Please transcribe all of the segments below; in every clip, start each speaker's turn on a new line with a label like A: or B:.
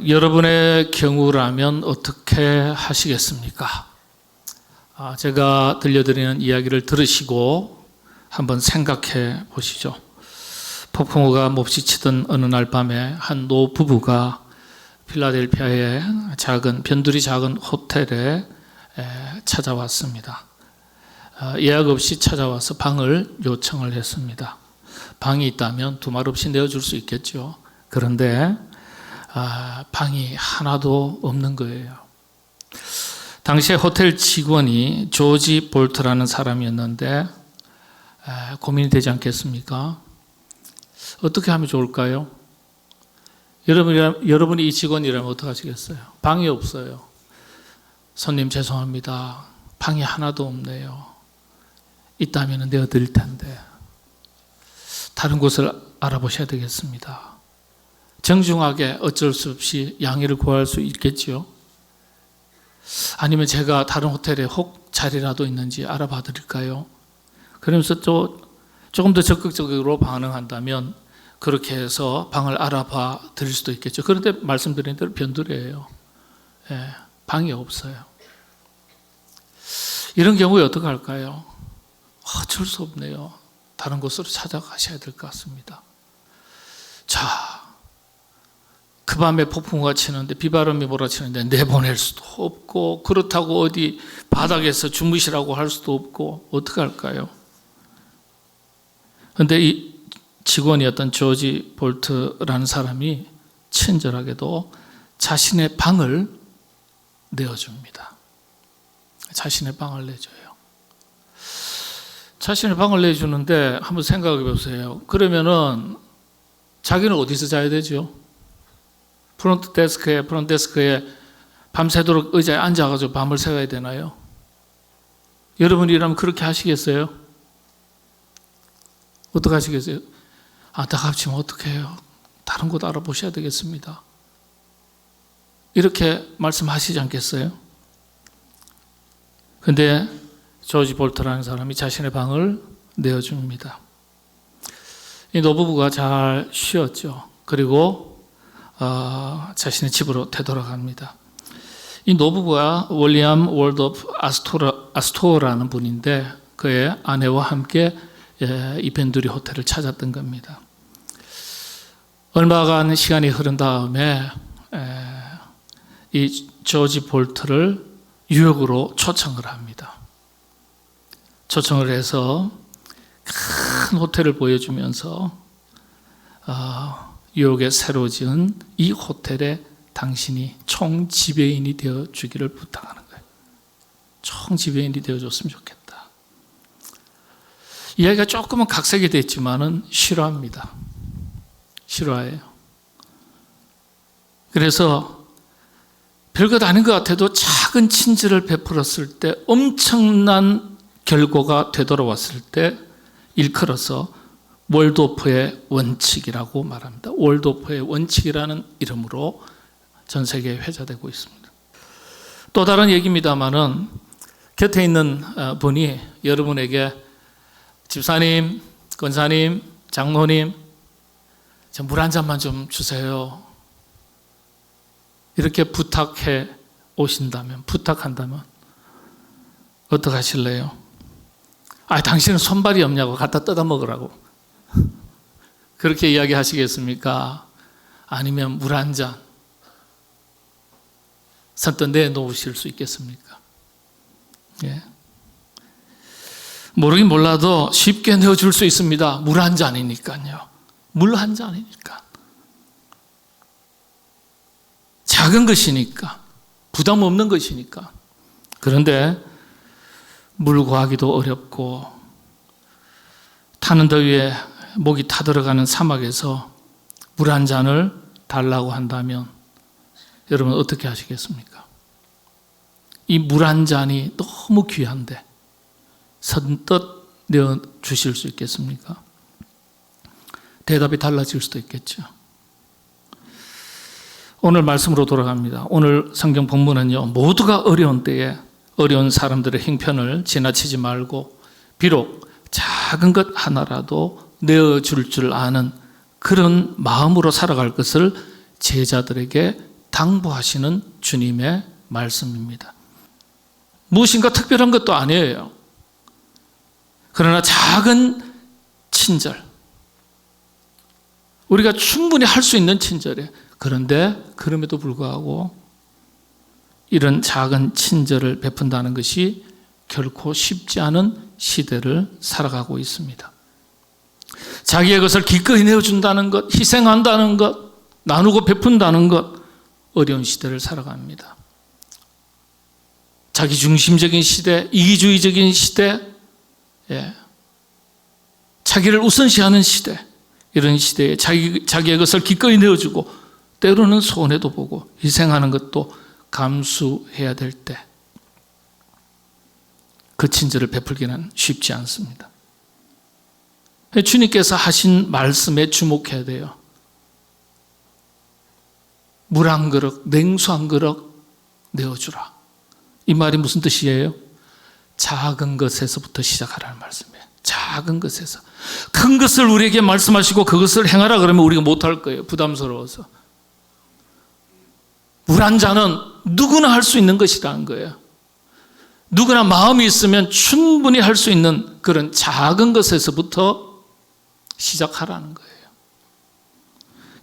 A: 여러분의 경우라면 어떻게 하시겠습니까? 제가 들려드리는 이야기를 들으시고 한번 생각해 보시죠. 폭풍우가 몹시 치던 어느 날 밤에 한 노부부가 필라델피아의 변두리 작은 호텔에 찾아왔습니다. 예약 없이 찾아와서 방을 요청을 했습니다. 방이 있다면 두말 없이 내어줄 수 있겠죠. 그런데 방이 하나도 없는 거예요. 당시에 호텔 직원이 조지 볼트라는 사람이었는데 고민이 되지 않겠습니까? 어떻게 하면 좋을까요? 여러분이 이 직원이라면 어떻게 하시겠어요? 방이 없어요. 손님 죄송합니다. 방이 하나도 없네요. 있다면 내어드릴 텐데 다른 곳을 알아보셔야 되겠습니다. 정중하게 어쩔 수 없이 양해를 구할 수 있겠죠. 아니면 제가 다른 호텔에 혹 자리라도 있는지 알아봐 드릴까요? 그러면서 또 조금 더 적극적으로 반응한다면 그렇게 해서 방을 알아봐 드릴 수도 있겠죠. 그런데 말씀드린 대로 변두리예요. 방이 없어요. 이런 경우에 어떻게 할까요? 어쩔 수 없네요. 다른 곳으로 찾아가셔야 될 것 같습니다. 자, 그 밤에 폭풍우가 치는데 비바람이 몰아치는데 내보낼 수도 없고 그렇다고 어디 바닥에서 주무시라고 할 수도 없고 어떻게 할까요? 그런데 이 직원이었던 조지 볼트라는 사람이 친절하게도 자신의 방을 내어줍니다. 자신의 방을 내줘요. 자신의 방을 내주는데 한번 생각해 보세요. 그러면은 자기는 어디서 자야 되죠? 프론트 데스크에 밤새도록 의자에 앉아가지고 밤을 새워야 되나요? 여러분이라면 그렇게 하시겠어요? 어떻게 하시겠어요? 안타깝지만 어떻게 해요? 다른 곳 알아보셔야 되겠습니다. 이렇게 말씀하시지 않겠어요? 근데 조지 볼트라는 사람이 자신의 방을 내어줍니다. 이 노부부가 잘 쉬었죠. 그리고 자신의 집으로 되돌아갑니다. 이 노부부가 윌리엄 월도프 아스토어라는 분인데 그의 아내와 함께 이 변두리 호텔을 찾았던 겁니다. 얼마간 시간이 흐른 다음에 이 조지 볼트를 유혹으로 초청을 합니다. 초청을 해서 큰 호텔을 보여주면서 유혹에 새로 지은 이 호텔에 당신이 총지배인이 되어주기를 부탁하는 거예요. 총지배인이 되어줬으면 좋겠다. 이야기가 조금은 각색이 됐지만은 싫어합니다. 싫어해요. 그래서 별것 아닌 것 같아도 작은 친절을 베풀었을 때 엄청난 결과가 되돌아왔을 때 일컬어서 월도프의 원칙이라고 말합니다. 월도프의 원칙이라는 이름으로 전 세계에 회자되고 있습니다. 또 다른 얘기입니다만은 곁에 있는 분이 여러분에게 집사님, 권사님, 장로님, 물 한 잔만 좀 주세요. 이렇게 부탁한다면 어떻게 하실래요? 당신은 손발이 없냐고 갖다 뜯어 먹으라고. 그렇게 이야기하시겠습니까? 아니면 물 한 잔 선뜻 내놓으실 수 있겠습니까? 예. 모르긴 몰라도 쉽게 내어줄 수 있습니다. 물 한 잔이니까요. 물 한 잔이니까. 작은 것이니까. 부담 없는 것이니까. 그런데 물 구하기도 어렵고 타는 더위에 목이 타들어가는 사막에서 물 한 잔을 달라고 한다면 여러분 어떻게 하시겠습니까? 이 물 한 잔이 너무 귀한데 선뜻 내어주실 수 있겠습니까? 대답이 달라질 수도 있겠죠. 오늘 말씀으로 돌아갑니다. 오늘 성경 본문은요, 모두가 어려운 때에 어려운 사람들의 형편을 지나치지 말고 비록 작은 것 하나라도 내어줄 줄 아는 그런 마음으로 살아갈 것을 제자들에게 당부하시는 주님의 말씀입니다. 무엇인가 특별한 것도 아니에요. 그러나 작은 친절, 우리가 충분히 할 수 있는 친절이에요. 그런데 그럼에도 불구하고 이런 작은 친절을 베푼다는 것이 결코 쉽지 않은 시대를 살아가고 있습니다. 자기의 것을 기꺼이 내어준다는 것, 희생한다는 것, 나누고 베푼다는 것, 어려운 시대를 살아갑니다. 자기중심적인 시대, 이기주의적인 시대, 자기를 우선시하는 시대, 이런 시대에 자기의 것을 기꺼이 내어주고 때로는 손해도 보고 희생하는 것도 감수해야 될 때 그 친절을 베풀기는 쉽지 않습니다. 주님께서 하신 말씀에 주목해야 돼요. 물 한 그릇, 냉수 한 그릇 내어주라. 이 말이 무슨 뜻이에요? 작은 것에서부터 시작하라는 말씀이에요. 작은 것에서. 큰 것을 우리에게 말씀하시고 그것을 행하라 그러면 우리가 못할 거예요. 부담스러워서. 물 한 잔은 누구나 할 수 있는 것이라는 거예요. 누구나 마음이 있으면 충분히 할 수 있는 그런 작은 것에서부터 시작하라는 거예요.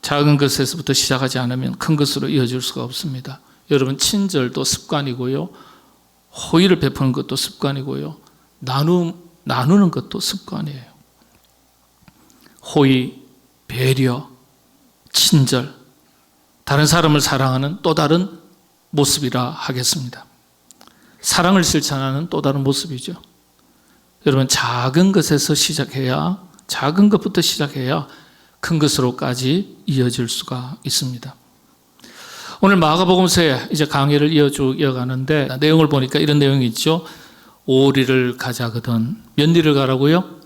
A: 작은 것에서부터 시작하지 않으면 큰 것으로 이어질 수가 없습니다. 여러분, 친절도 습관이고요, 호의를 베푸는 것도 습관이고요, 나누는 것도 습관이에요. 호의, 배려, 친절, 다른 사람을 사랑하는 또 다른 모습이라 하겠습니다. 사랑을 실천하는 또 다른 모습이죠. 여러분, 작은 것에서 시작해야, 작은 것부터 시작해야 큰 것으로까지 이어질 수가 있습니다. 오늘 마가복음서에 이제 강의를 이어가는데 내용을 보니까 이런 내용이 있죠. 오리를 가자거든 몇 리를 가라고요?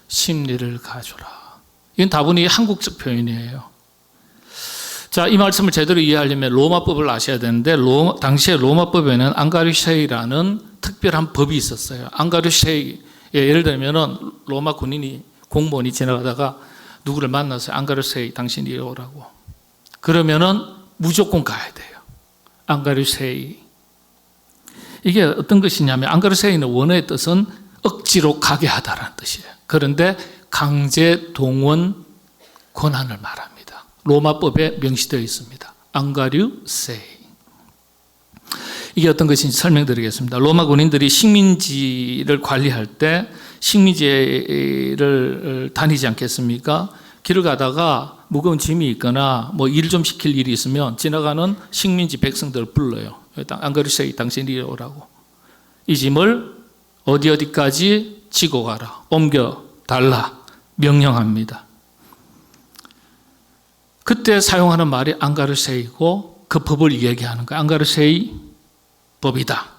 A: 10리를 가줘라. 이건 다분히 한국적 표현이에요. 자, 이 말씀을 제대로 이해하려면 로마법을 아셔야 되는데 당시에 로마법에는 앙가류세이라는 특별한 법이 있었어요. 앙가류세이, 예를 들면 로마 군인이 공무원이 지나가다가 누구를 만나서 앙가류세이 당신이 이리 오라고. 그러면은 무조건 가야 돼요. 앙가류세이. 이게 어떤 것이냐면 앙가류세이는 원어의 뜻은 억지로 가게 하다라는 뜻이에요. 그런데 강제 동원 권한을 말합니다. 로마법에 명시되어 있습니다. 앙가류세이. 이게 어떤 것인지 설명드리겠습니다. 로마 군인들이 식민지를 관리할 때 식민지를 다니지 않겠습니까? 길을 가다가 무거운 짐이 있거나 뭐 일 좀 시킬 일이 있으면 지나가는 식민지 백성들을 불러요. 앙가류세이 당신이 오라고. 이 짐을 어디까지 지고 가라, 옮겨 달라 명령합니다. 그때 사용하는 말이 앙가르세이고 그 법을 얘기하는 거예요. 앙가르세이 법이다.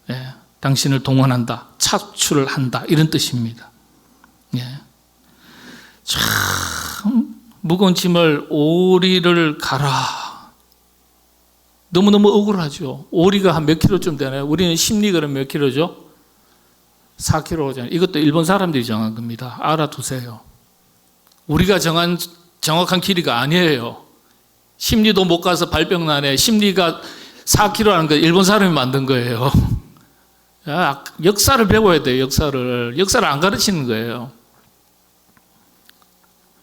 A: 예, 당신을 동원한다, 착출을 한다, 이런 뜻입니다. 예. 참 무거운 짐을 오리를 가라. 너무너무 억울하죠. 오리가 한 몇 킬로쯤 되나요? 우리는 10리 그러면 몇 킬로죠? 4킬로잖아요. 이것도 일본 사람들이 정한 겁니다. 알아두세요. 우리가 정한 정확한 길이가 아니에요. 10리도 못 가서 발병나네. 10리가 4km라는 거 일본 사람이 만든 거예요. 역사를 배워야 돼요. 역사를 안 가르치는 거예요.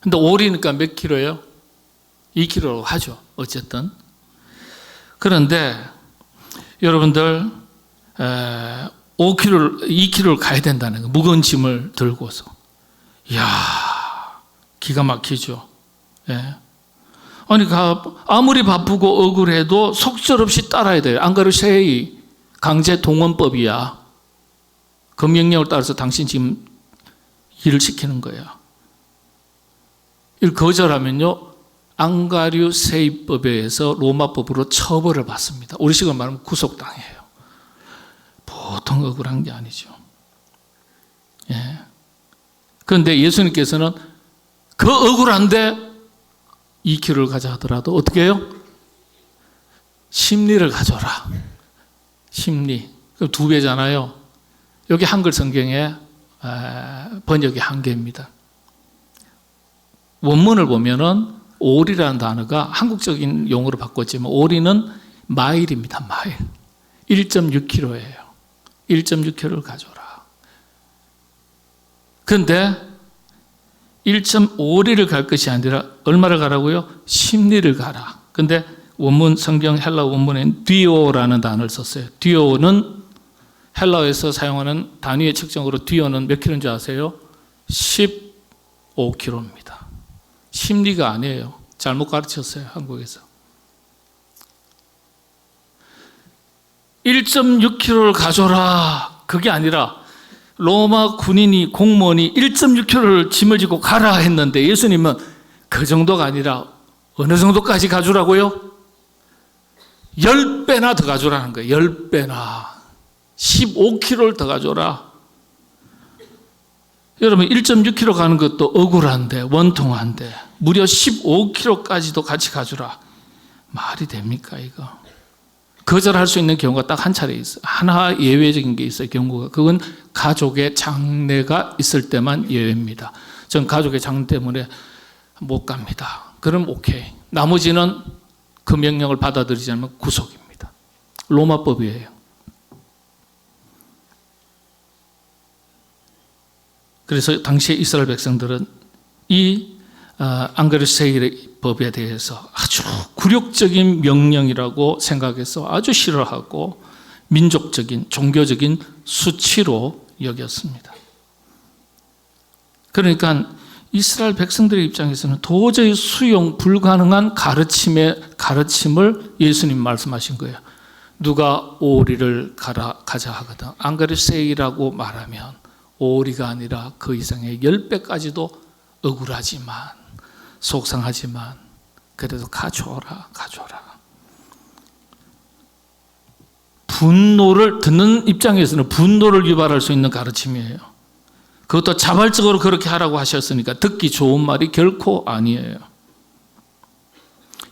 A: 근데 오리니까 몇 킬로예요? 2km로 하죠. 어쨌든. 그런데 여러분들 5km, 2km를 가야 된다는 거예요. 무거운 짐을 들고서. 이야, 기가 막히죠. 예. 아니, 아무리 바쁘고 억울해도 속절없이 따라야 돼요. 앙가르세이 강제 동원법이야. 그 명령을 따라서 당신 지금 일을 시키는 거예요. 이를 거절하면요, 앙가류세이법에 의해서 로마법으로 처벌을 받습니다. 우리식으로 말하면 구속당해요. 보통 억울한 게 아니죠. 예. 그런데 예수님께서는 그 억울한데 2km를 가자 하더라도 어떻게 해요? 10리를 가져라. 10리. 그럼 2배잖아요. 여기 한글 성경에 번역이 1개입니다. 원문을 보면은 오리라는 단어가 한국적인 용어로 바꿨지만 오리는 마일입니다. 마일. 1.6km예요. 1.6km를 가져라. 그런데 1.5리를 갈 것이 아니라 얼마를 가라고요? 10리를 가라. 근데 원문 성경 헬라 원문엔 디오라는 단어를 썼어요. 디오는 헬라어에서 사용하는 단위의 측정으로 디오는 몇 킬로인 줄 아세요? 15km입니다. 10리가 아니에요. 잘못 가르쳤어요. 한국에서. 1.6km를 가져라. 그게 아니라 로마 군인이 공무원이 1.6km를 짐을 지고 가라 했는데 예수님은 그 정도가 아니라 어느 정도까지 가주라고요? 10배나 더 가져라는 거예요. 10배나. 15km를 더 가져라. 여러분 1.6km 가는 것도 억울한데 원통한데 무려 15km까지도 같이 가주라. 말이 됩니까 이거? 거절할 수 있는 경우가 딱 한 차례 있어요. 하나 예외적인 게 있어요. 경우가. 그건 가족의 장례가 있을 때만 예외입니다. 전 가족의 장례 때문에 못 갑니다. 그럼 오케이. 나머지는 그 명령을 받아들이지 않으면 구속입니다. 로마법이에요. 그래서 당시에 이스라엘 백성들은 이 앙게르세일의 법에 대해서 아주 굴욕적인 명령이라고 생각해서 아주 싫어하고 민족적인, 종교적인 수치로 여겼습니다. 그러니까 이스라엘 백성들의 입장에서는 도저히 수용 불가능한 가르침을 예수님 말씀하신 거예요. 누가 오리를 가자 하거든 앙게르세이라고 말하면 오리가 아니라 그 이상의 10배까지도 억울하지만 속상하지만 그래도 가져오라. 분노를 듣는 입장에서는 분노를 유발할 수 있는 가르침이에요. 그것도 자발적으로 그렇게 하라고 하셨으니까 듣기 좋은 말이 결코 아니에요.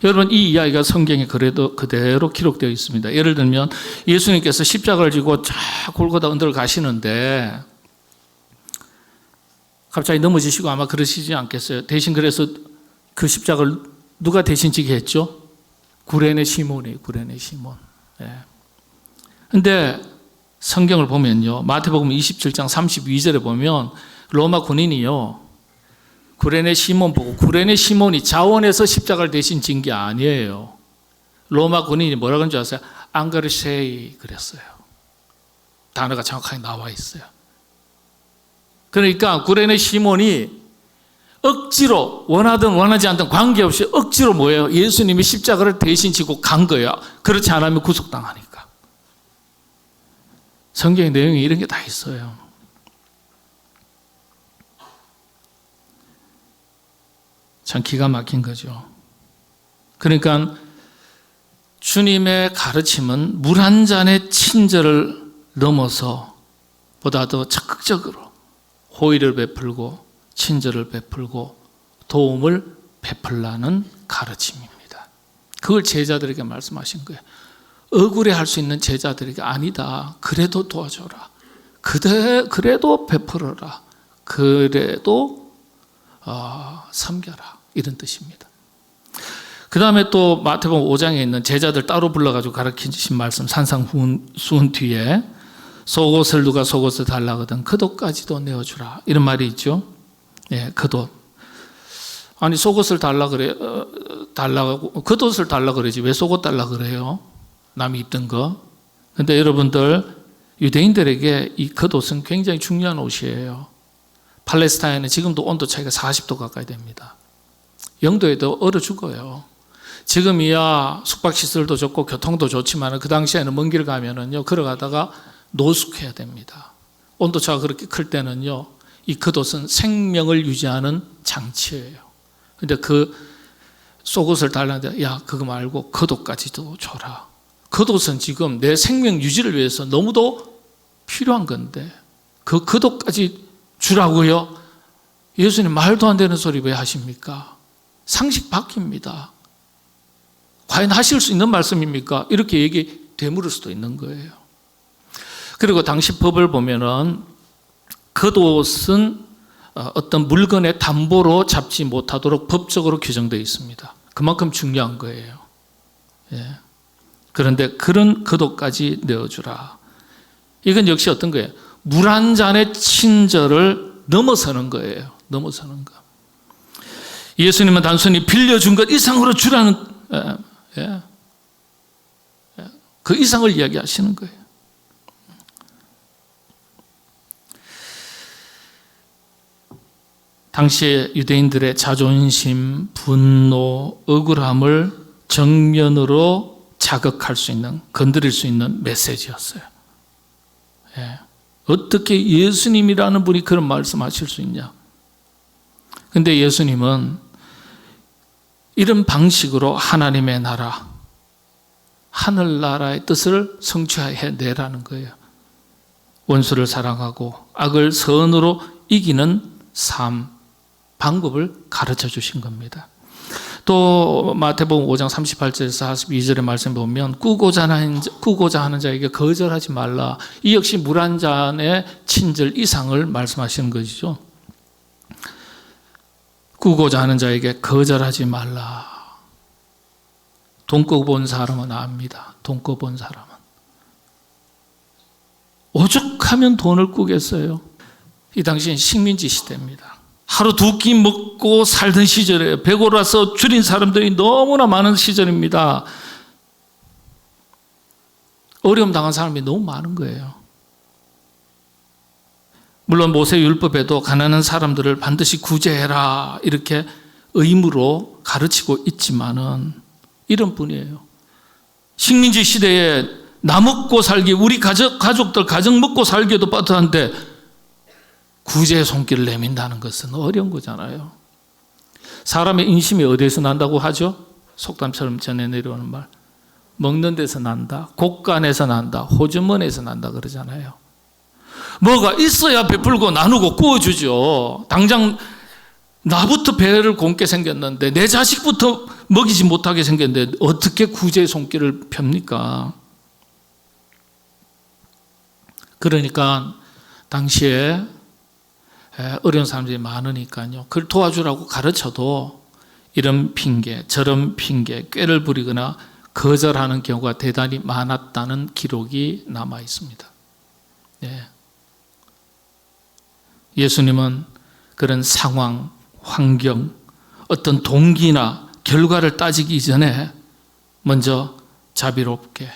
A: 여러분 이 이야기가 성경에 그대로 기록되어 있습니다. 예를 들면 예수님께서 십자가를 지고 쫙 골고다 언덕을 가시는데 갑자기 넘어지시고 아마 그러시지 않겠어요? 대신 그래서 그 십자가를 누가 대신 지게 했죠? 구레네 시몬이에요. 구레네 시몬. 그런데 성경을 보면요. 마태복음 27장 32절에 보면 로마 군인이요. 구레네 시몬 보고 구레네 시몬이 자원해서 십자가를 대신 진 게 아니에요. 로마 군인이 뭐라 그런 줄 아세요? 앙게르세이 그랬어요. 단어가 정확하게 나와 있어요. 그러니까 구레네 시몬이 억지로 원하든 원하지 않든 관계없이 억지로 뭐예요? 예수님이 십자가를 대신 지고 간 거예요. 그렇지 않으면 구속당하니까. 성경의 내용에 이런 게 다 있어요. 참 기가 막힌 거죠. 그러니까 주님의 가르침은 물 한 잔의 친절을 넘어서 보다 더 적극적으로 호의를 베풀고 친절을 베풀고 도움을 베풀라는 가르침입니다. 그걸 제자들에게 말씀하신 거예요. 억울해할 수 있는 제자들에게 아니다. 그래도 도와줘라. 그래도 베풀어라. 그래도 섬겨라. 이런 뜻입니다. 그 다음에 또 마태복음 5장에 있는 제자들 따로 불러가지고 가르치신 말씀 산상수훈 뒤에 속옷을 누가 속옷을 달라거든 겉옷까지도 내어주라. 이런 말이 있죠. 예, 겉옷. 아니 속옷을 달라 그래 달라고 겉옷을 달라 그러지 왜 속옷 달라 그래요? 남이 입던 거. 근데 여러분들 유대인들에게 이 겉옷은 굉장히 중요한 옷이에요. 팔레스타인은 지금도 온도 차이가 40도 가까이 됩니다. 영도에도 얼어 죽어요. 지금이야 숙박시설도 좋고 교통도 좋지만 그 당시에는 먼 길 가면은요 걸어가다가 노숙해야 됩니다. 온도차가 그렇게 클 때는요 이 겉옷은 생명을 유지하는 장치예요. 근데 그 속옷을 달라는데 야 그거 말고 겉옷까지도 줘라. 겉옷은 지금 내 생명 유지를 위해서 너무도 필요한 건데 그 겉옷까지 주라고요? 예수님 말도 안 되는 소리 왜 하십니까? 상식 바뀝니다. 과연 하실 수 있는 말씀입니까? 이렇게 얘기 되물을 수도 있는 거예요. 그리고 당시 법을 보면은 겉옷은 어떤 물건의 담보로 잡지 못하도록 법적으로 규정되어 있습니다. 그만큼 중요한 거예요. 예. 그런데 그런 거독까지 내어주라. 이건 역시 어떤 거예요? 물 한 잔의 친절을 넘어서는 거예요. 넘어서는 거. 예수님은 단순히 빌려준 것 이상으로 주라는 그 이상을 이야기하시는 거예요. 당시에 유대인들의 자존심, 분노, 억울함을 정면으로 자극할 수 있는, 건드릴 수 있는 메시지였어요. 예. 어떻게 예수님이라는 분이 그런 말씀하실 수 있냐? 근데 예수님은 이런 방식으로 하나님의 나라, 하늘나라의 뜻을 성취해내라는 거예요. 원수를 사랑하고 악을 선으로 이기는 삶, 방법을 가르쳐 주신 겁니다. 또 마태복음 5장 38절에서 42절의 말씀 보면 꾸고자 하는 자에게 거절하지 말라. 이 역시 물 한 잔의 친절 이상을 말씀하시는 것이죠. 꾸고자 하는 자에게 거절하지 말라. 돈 꿔본 사람은 압니다. 돈 꿔본 사람은. 오죽하면 돈을 꾸겠어요. 이 당시엔 식민지 시대입니다. 하루 두 끼 먹고 살던 시절에 배고라서 줄인 사람들이 너무나 많은 시절입니다. 어려움 당한 사람이 너무 많은 거예요. 물론 모세율법에도 가난한 사람들을 반드시 구제해라 이렇게 의무로 가르치고 있지만은 이런 뿐이에요. 식민지 시대에 나 먹고 살기, 우리 가족들 가정 먹고 살기에도 빠듯한데 구제의 손길을 내민다는 것은 어려운 거잖아요. 사람의 인심이 어디에서 난다고 하죠? 속담처럼 전해 내려오는 말. 먹는 데서 난다, 곡간에서 난다, 호주머니에서 난다 그러잖아요. 뭐가 있어야 베풀고 나누고 구워주죠. 당장 나부터 배를 곪게 생겼는데 내 자식부터 먹이지 못하게 생겼는데 어떻게 구제의 손길을 펴니까? 그러니까 당시에 어려운 사람들이 많으니까요. 그걸 도와주라고 가르쳐도 이런 핑계, 저런 핑계, 꾀를 부리거나 거절하는 경우가 대단히 많았다는 기록이 남아 있습니다. 예. 예수님은 그런 상황, 환경, 어떤 동기나 결과를 따지기 전에 먼저 자비롭게,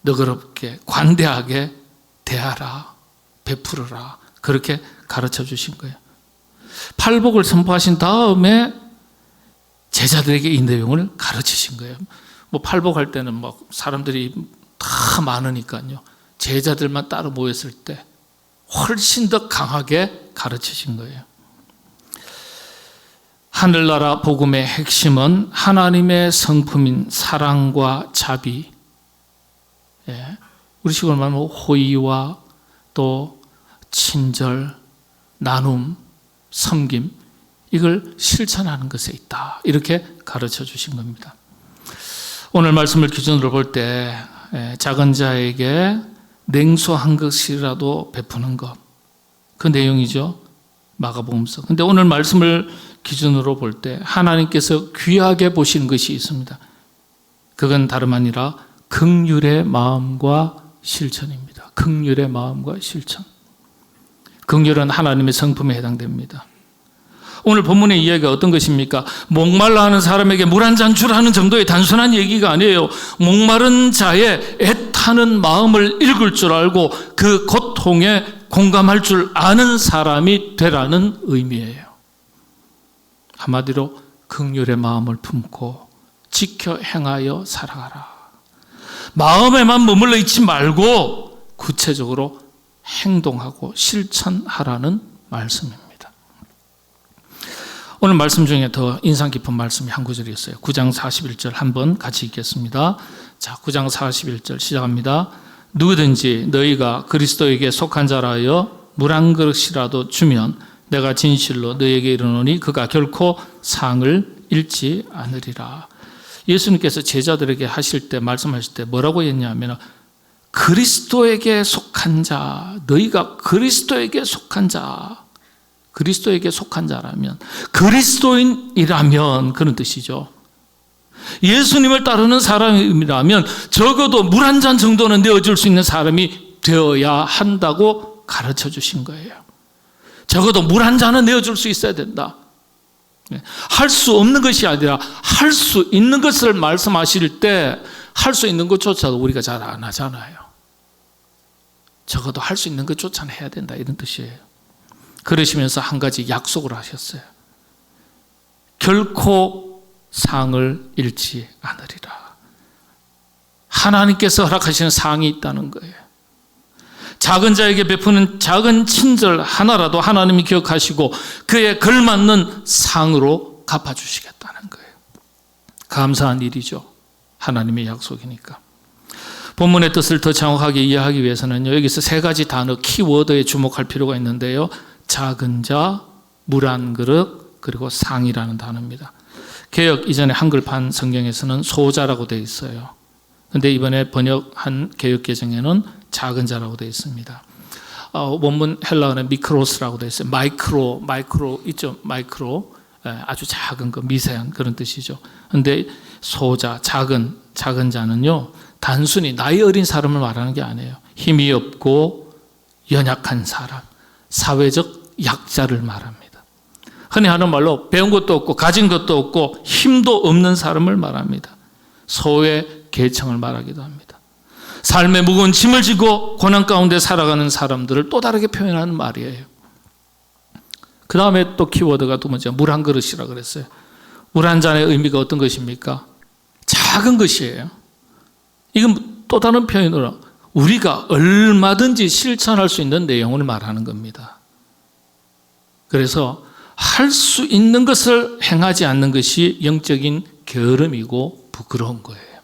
A: 너그럽게, 관대하게 대하라, 베풀어라. 그렇게 가르쳐 주신 거예요. 팔복을 선포하신 다음에 제자들에게 이 내용을 가르치신 거예요. 뭐 팔복할 때는 막 사람들이 다 많으니까요. 제자들만 따로 모였을 때 훨씬 더 강하게 가르치신 거예요. 하늘나라 복음의 핵심은 하나님의 성품인 사랑과 자비, 우리 식으로 말하면 호의와 또 친절, 나눔, 섬김, 이걸 실천하는 것에 있다. 이렇게 가르쳐 주신 겁니다. 오늘 말씀을 기준으로 볼 때 작은 자에게 냉수 한 그릇이라도 베푸는 것, 그 내용이죠. 마가복음서. 근데 오늘 말씀을 기준으로 볼 때 하나님께서 귀하게 보시는 것이 있습니다. 그건 다름 아니라 긍휼의 마음과 실천입니다. 긍휼의 마음과 실천. 긍휼은 하나님의 성품에 해당됩니다. 오늘 본문의 이야기가 어떤 것입니까? 목말라 하는 사람에게 물 한 잔 주라는 정도의 단순한 얘기가 아니에요. 목마른 자의 애타는 마음을 읽을 줄 알고 그 고통에 공감할 줄 아는 사람이 되라는 의미예요. 한마디로 긍휼의 마음을 품고 지켜 행하여 살아가라. 마음에만 머물러 있지 말고 구체적으로 행동하고 실천하라는 말씀입니다. 오늘 말씀 중에 더 인상 깊은 말씀이 한 구절이 있어요. 9장 41절 한번 같이 읽겠습니다. 자, 9장 41절 시작합니다. 누구든지 너희가 그리스도에게 속한 자라 하여 물 한 그릇이라도 주면 내가 진실로 너희에게 이르노니 그가 결코 상을 잃지 않으리라. 예수님께서 제자들에게 하실 때 말씀하실 때 뭐라고 했냐면 그리스도에게 속한 자, 너희가 그리스도에게 속한 자, 그리스도에게 속한 자라면, 그리스도인이라면 그런 뜻이죠. 예수님을 따르는 사람이라면 적어도 물 한 잔 정도는 내어줄 수 있는 사람이 되어야 한다고 가르쳐 주신 거예요. 적어도 물 한 잔은 내어줄 수 있어야 된다. 할 수 없는 것이 아니라 할 수 있는 것을 말씀하실 때 할 수 있는 것조차도 우리가 잘 안 하잖아요. 적어도 할 수 있는 것조차는 해야 된다, 이런 뜻이에요. 그러시면서 한 가지 약속을 하셨어요. 결코 상을 잃지 않으리라. 하나님께서 허락하시는 상이 있다는 거예요. 작은 자에게 베푸는 작은 친절 하나라도 하나님이 기억하시고 그에 걸맞는 상으로 갚아주시겠다는 거예요. 감사한 일이죠. 하나님의 약속이니까. 본문의 뜻을 더 정확하게 이해하기 위해서는요, 여기서 세 가지 단어, 키워드에 주목할 필요가 있는데요. 작은 자, 물 한 그릇, 그리고 상이라는 단어입니다. 개역 이전에 한글판 성경에서는 소자라고 되어 있어요. 그런데 이번에 번역한 개역 개정에는 작은 자라고 되어 있습니다. 원문 헬라어는 미크로스라고 되어 있어요. 마이크로 있죠. 마이크로, 아주 작은 거, 미세한 그런 뜻이죠. 그런데 소자, 작은 자는요, 단순히 나이 어린 사람을 말하는 게 아니에요. 힘이 없고 연약한 사람, 사회적 약자를 말합니다. 흔히 하는 말로 배운 것도 없고 가진 것도 없고 힘도 없는 사람을 말합니다. 소의 계층을 말하기도 합니다. 삶의 무거운 짐을 지고 고난 가운데 살아가는 사람들을 또 다르게 표현하는 말이에요. 그 다음에 또 키워드가 두 번째, 물 한 그릇이라고 그랬어요. 물 한 잔의 의미가 어떤 것입니까? 작은 것이에요. 이건 또 다른 표현으로 우리가 얼마든지 실천할 수 있는 내용을 말하는 겁니다. 그래서 할 수 있는 것을 행하지 않는 것이 영적인 게으름이고 부끄러운 거예요.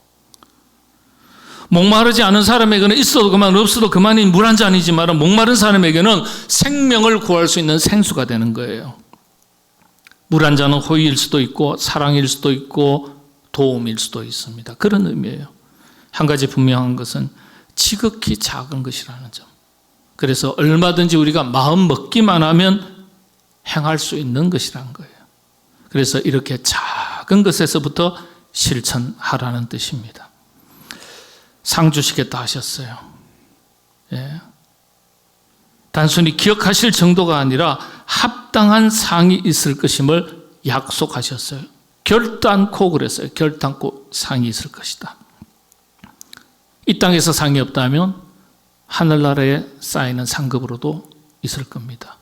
A: 목마르지 않은 사람에게는 있어도 그만 없어도 그만인 물 한 잔이지만 목마른 사람에게는 생명을 구할 수 있는 생수가 되는 거예요. 물 한 잔은 호의일 수도 있고 사랑일 수도 있고 도움일 수도 있습니다. 그런 의미예요. 한 가지 분명한 것은 지극히 작은 것이라는 점. 그래서 얼마든지 우리가 마음 먹기만 하면 행할 수 있는 것이라는 거예요. 그래서 이렇게 작은 것에서부터 실천하라는 뜻입니다. 상 주시겠다 하셨어요. 예. 단순히 기억하실 정도가 아니라 합당한 상이 있을 것임을 약속하셨어요. 결단코 그랬어요. 결단코 상이 있을 것이다. 이 땅에서 상이 없다면 하늘나라에 쌓이는 상급으로도 있을 겁니다.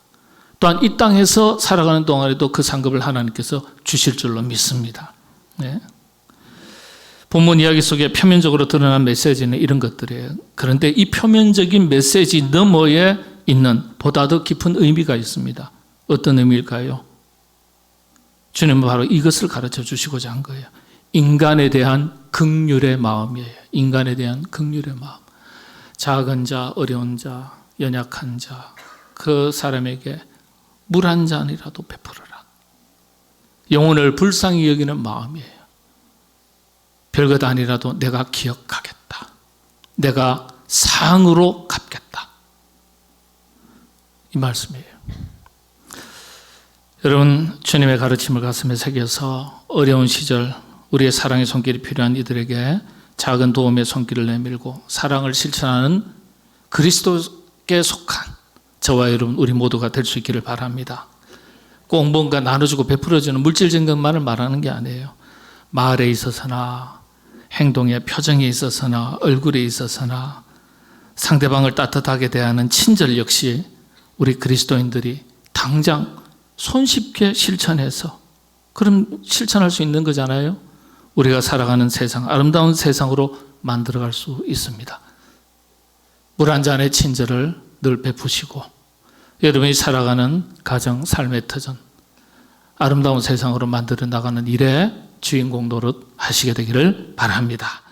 A: 또한 이 땅에서 살아가는 동안에도 그 상급을 하나님께서 주실 줄로 믿습니다. 네. 본문 이야기 속에 표면적으로 드러난 메시지는 이런 것들이에요. 그런데 이 표면적인 메시지 너머에 있는 보다 더 깊은 의미가 있습니다. 어떤 의미일까요? 주님은 바로 이것을 가르쳐 주시고자 한 거예요. 인간에 대한 긍휼의 마음이에요. 인간에 대한 긍휼의 마음. 작은 자, 어려운 자, 연약한 자, 그 사람에게 물 한 잔이라도 베풀어라. 영혼을 불쌍히 여기는 마음이에요. 별것 아니라도 내가 기억하겠다. 내가 상으로 갚겠다. 이 말씀이에요. 여러분, 주님의 가르침을 가슴에 새겨서 어려운 시절 우리의 사랑의 손길이 필요한 이들에게 작은 도움의 손길을 내밀고 사랑을 실천하는 그리스도께 속한 저와 여러분 우리 모두가 될 수 있기를 바랍니다. 꼭 뭔가 나눠주고 베풀어주는 물질적인 것만을 말하는 게 아니에요. 말에 있어서나 행동의 표정에 있어서나 얼굴에 있어서나 상대방을 따뜻하게 대하는 친절 역시 우리 그리스도인들이 당장 손쉽게 실천해서 그럼 실천할 수 있는 거잖아요. 우리가 살아가는 세상, 아름다운 세상으로 만들어갈 수 있습니다. 물 한 잔의 친절을 늘 베푸시고 여러분이 살아가는 가정, 삶의 터전, 아름다운 세상으로 만들어 나가는 일에 주인공 노릇 하시게 되기를 바랍니다.